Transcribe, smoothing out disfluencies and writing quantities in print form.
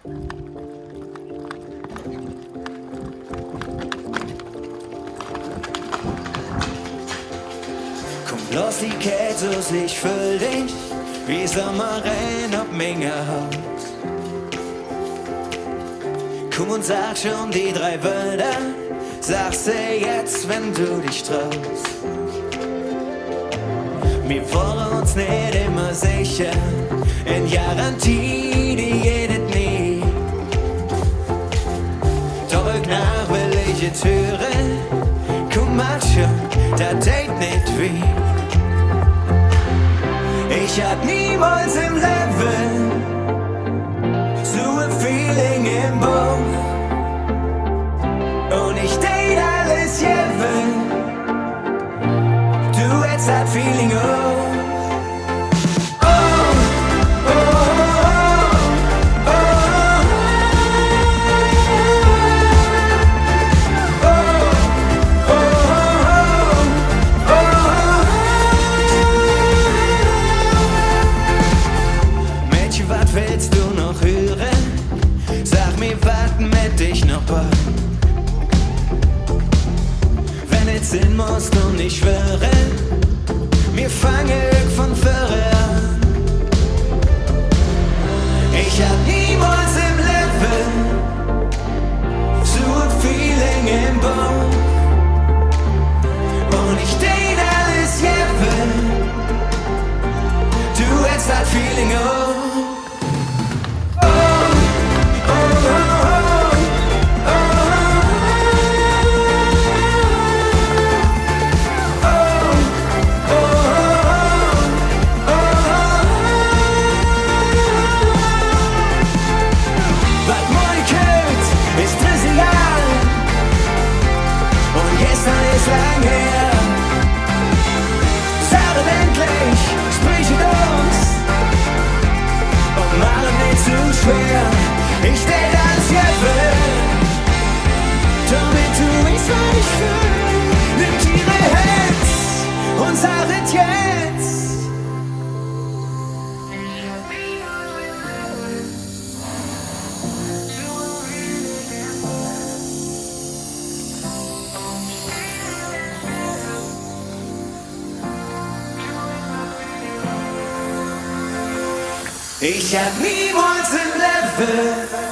Komm bloß die Kälte, ich fühl dich wie Sommerrein ob Menge Haut. Komm und sag schon die 3 Wörter, sag sie jetzt, wenn du dich traust. Wir waren uns nicht immer sicher, in Garantie, die jedet nie. Doch nach will ich jetzt hören, komm mal schon, da date nicht wie. Ich hab niemals im Leben so ein Feeling im Bauch. Und ich date alles jeden, du hättest das Feeling auch. Was willst du noch hören? Sag mir, warten mit dich noch bei. Wenn es Sinn muss und nicht schwören, wir fangen von vorne an. Ich hab niemals im Leben so ein Feeling im Bauch. Und ich date alles jeden, du hättest das Feeling auch. Lang her, sag endlich, sprich mit uns und mach es nicht zu schwer. Ich stell das jetzt, damit du mich so nicht fühlst. Nimm ihre Hand und sag es jetzt. Ich hab niemals im Leben